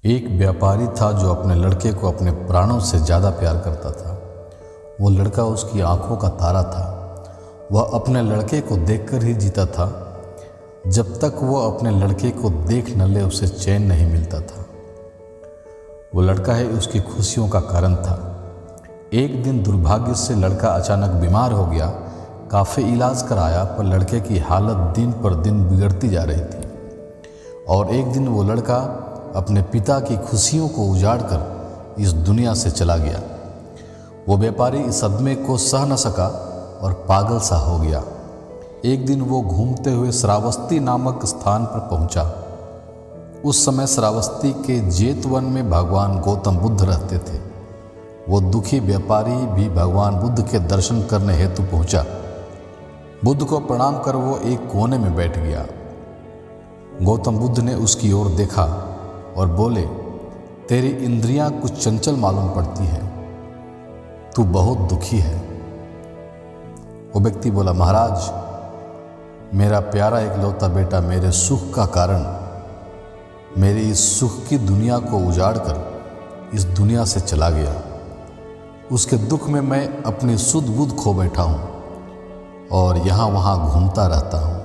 एक व्यापारी था जो अपने लड़के को अपने प्राणों से ज़्यादा प्यार करता था। वो लड़का उसकी आंखों का तारा था। वह अपने लड़के को देखकर ही जीता था। जब तक वो अपने लड़के को देख न ले उसे चैन नहीं मिलता था। वो लड़का ही उसकी खुशियों का कारण था। एक दिन दुर्भाग्य से लड़का अचानक बीमार हो गया। काफ़ी इलाज कराया पर लड़के की हालत दिन पर दिन बिगड़ती जा रही थी। और एक दिन वो लड़का अपने पिता की खुशियों को उजाड़ कर इस दुनिया से चला गया। वो व्यापारी इस सदमे को सह न सका और पागल सा हो गया। एक दिन वो घूमते हुए श्रावस्ती नामक स्थान पर पहुंचा। उस समय श्रावस्ती के जेतवन में भगवान गौतम बुद्ध रहते थे। वो दुखी व्यापारी भी भगवान बुद्ध के दर्शन करने हेतु पहुंचा। बुद्ध को प्रणाम कर वो एक कोने में बैठ गया। गौतम बुद्ध ने उसकी ओर देखा और बोले, तेरी इंद्रियां कुछ चंचल मालूम पड़ती है, तू बहुत दुखी है। वो व्यक्ति बोला, महाराज, मेरा प्यारा इकलौता बेटा मेरे सुख का कारण मेरी इस सुख की दुनिया को उजाड़ कर इस दुनिया से चला गया। उसके दुख में मैं अपनी सुध बुध खो बैठा हूँ और यहाँ वहाँ घूमता रहता हूँ।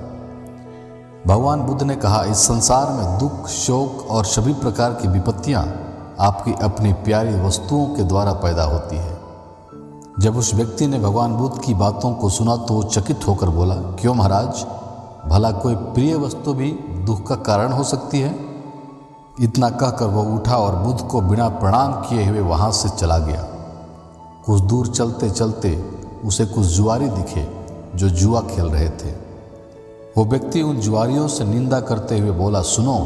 भगवान बुद्ध ने कहा, इस संसार में दुख, शोक और सभी प्रकार की विपत्तियाँ आपकी अपनी प्यारी वस्तुओं के द्वारा पैदा होती है। जब उस व्यक्ति ने भगवान बुद्ध की बातों को सुना तो वो चकित होकर बोला, क्यों महाराज, भला कोई प्रिय वस्तु भी दुख का कारण हो सकती है? इतना कहकर वह उठा और बुद्ध को बिना प्रणाम किए हुए वहाँ से चला गया। कुछ दूर चलते चलते उसे कुछ जुआरी दिखे जो जुआ खेल रहे थे। वो व्यक्ति उन जुआरियों से निंदा करते हुए बोला, सुनो,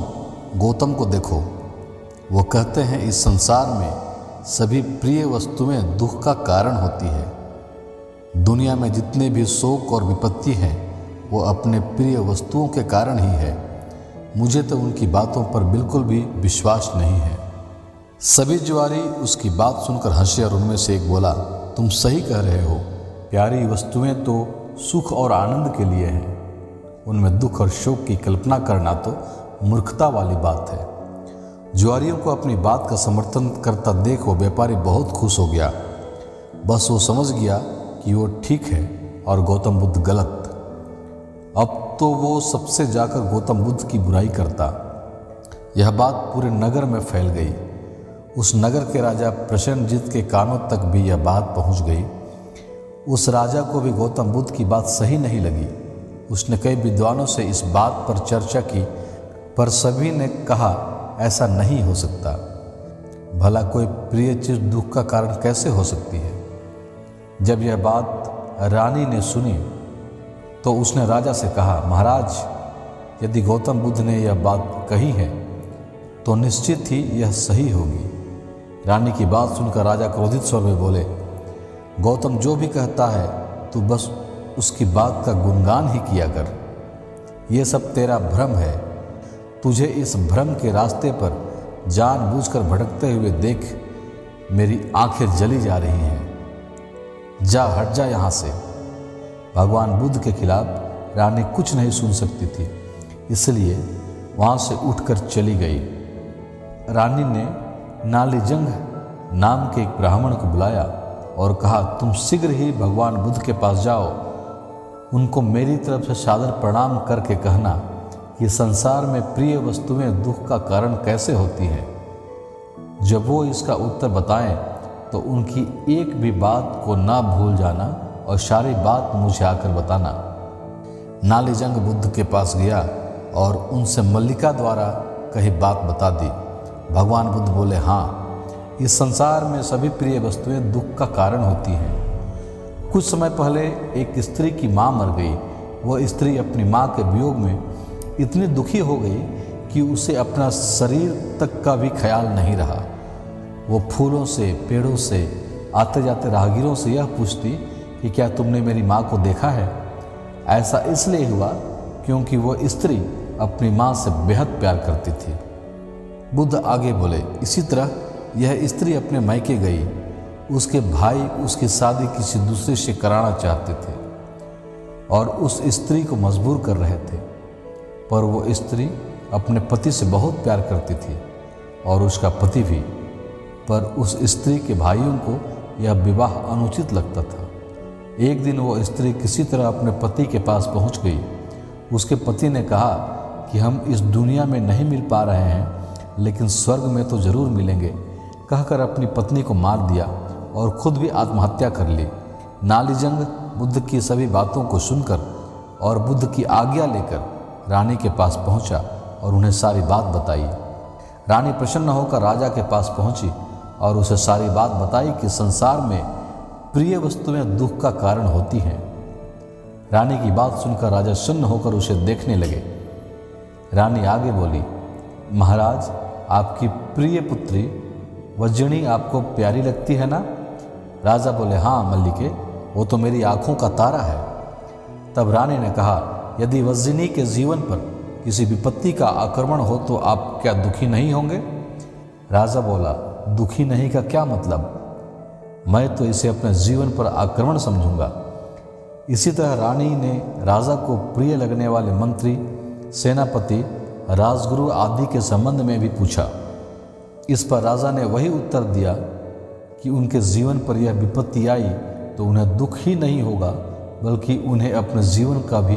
गौतम को देखो, वो कहते हैं इस संसार में सभी प्रिय वस्तुएं दुख का कारण होती है। दुनिया में जितने भी शोक और विपत्ति हैं वो अपने प्रिय वस्तुओं के कारण ही है। मुझे तो उनकी बातों पर बिल्कुल भी विश्वास नहीं है। सभी जुआरी उसकी बात सुनकर हंसे और उनमें से एक बोला, तुम सही कह रहे हो। प्यारी वस्तुएं तो सुख और आनंद के लिए हैं, उनमें दुख और शोक की कल्पना करना तो मूर्खता वाली बात है। जुआरियों को अपनी बात का समर्थन करता देख वो व्यापारी बहुत खुश हो गया। बस वो समझ गया कि वो ठीक है और गौतम बुद्ध गलत। अब तो वो सबसे जाकर गौतम बुद्ध की बुराई करता। यह बात पूरे नगर में फैल गई। उस नगर के राजा प्रसेनजीत के कानों तक भी यह बात पहुंच गई। उस राजा को भी गौतम बुद्ध की बात सही नहीं लगी। उसने कई विद्वानों से इस बात पर चर्चा की पर सभी ने कहा, ऐसा नहीं हो सकता। भला कोई प्रिय चीज दुख का कारण कैसे हो सकती है? जब यह बात रानी ने सुनी तो उसने राजा से कहा, महाराज, यदि गौतम बुद्ध ने यह बात कही है तो निश्चित ही यह सही होगी। रानी की बात सुनकर राजा क्रोधित स्वर में बोले, गौतम जो भी कहता है तू बस उसकी बात का गुणगान ही किया कर। यह सब तेरा भ्रम है। तुझे इस भ्रम के रास्ते पर जानबूझकर भटकते हुए देख मेरी आंखें जली जा रही हैं। जा, हट जा यहाँ से। भगवान बुद्ध के खिलाफ रानी कुछ नहीं सुन सकती थी, इसलिए वहाँ से उठकर चली गई। रानी ने नालीजंग नाम के एक ब्राह्मण को बुलाया और कहा, तुम शीघ्र ही भगवान बुद्ध के पास जाओ। उनको मेरी तरफ से सादर प्रणाम करके कहना कि संसार में प्रिय वस्तुएं दुख का कारण कैसे होती हैं। जब वो इसका उत्तर बताएं तो उनकी एक भी बात को ना भूल जाना और सारी बात मुझे आकर बताना। नालीजंग बुद्ध के पास गया और उनसे मल्लिका द्वारा कही बात बता दी। भगवान बुद्ध बोले, हाँ, इस संसार में सभी प्रिय वस्तुएं दुख का कारण होती हैं। कुछ समय पहले एक स्त्री की माँ मर गई। वह स्त्री अपनी माँ के वियोग में इतनी दुखी हो गई कि उसे अपना शरीर तक का भी ख्याल नहीं रहा। वो फूलों से, पेड़ों से, आते जाते राहगीरों से यह पूछती कि क्या तुमने मेरी माँ को देखा है? ऐसा इसलिए हुआ क्योंकि वो स्त्री अपनी माँ से बेहद प्यार करती थी। बुद्ध आगे बोले, इसी तरह यह स्त्री अपने मायके गई। उसके भाई उसकी शादी किसी दूसरे से कराना चाहते थे और उस स्त्री को मजबूर कर रहे थे, पर वो स्त्री अपने पति से बहुत प्यार करती थी। और उसका पति भी, पर उस स्त्री के भाइयों को यह विवाह अनुचित लगता था। एक दिन वो स्त्री किसी तरह अपने पति के पास पहुंच गई। उसके पति ने कहा कि हम इस दुनिया में नहीं मिल पा रहे हैं, लेकिन स्वर्ग में तो जरूर मिलेंगे, कहकर अपनी पत्नी को मार दिया और खुद भी आत्महत्या कर ली। नालीजंग बुद्ध की सभी बातों को सुनकर और बुद्ध की आज्ञा लेकर रानी के पास पहुंचा और उन्हें सारी बात बताई। रानी प्रसन्न होकर राजा के पास पहुंची और उसे सारी बात बताई कि संसार में प्रिय वस्तुएं दुख का कारण होती हैं। रानी की बात सुनकर राजा सुन्न होकर उसे देखने लगे। रानी आगे बोली, महाराज, आपकी प्रिय पुत्री वज्जनी आपको प्यारी लगती है ना? राजा बोले, हाँ मल्लिके, वो तो मेरी आंखों का तारा है। तब रानी ने कहा, यदि वज्जनी के जीवन पर किसी विपत्ति का आक्रमण हो तो आप क्या दुखी नहीं होंगे? राजा बोला, दुखी नहीं का क्या मतलब? मैं तो इसे अपने जीवन पर आक्रमण समझूंगा। इसी तरह रानी ने राजा को प्रिय लगने वाले मंत्री, सेनापति, राजगुरु आदि के संबंध में भी पूछा। इस पर राजा ने वही उत्तर दिया कि उनके जीवन पर यह विपत्ति आई तो उन्हें दुख ही नहीं होगा, बल्कि उन्हें अपने जीवन का भी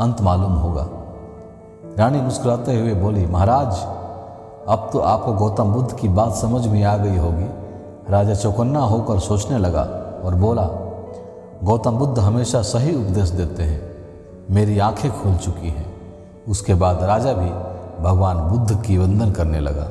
अंत मालूम होगा। रानी मुस्कुराते हुए बोली, महाराज, अब तो आपको गौतम बुद्ध की बात समझ में आ गई होगी। राजा चौकन्ना होकर सोचने लगा और बोला, गौतम बुद्ध हमेशा सही उपदेश देते हैं, मेरी आंखें खुल चुकी हैं। उसके बाद राजा भी भगवान बुद्ध की वंदन करने लगा।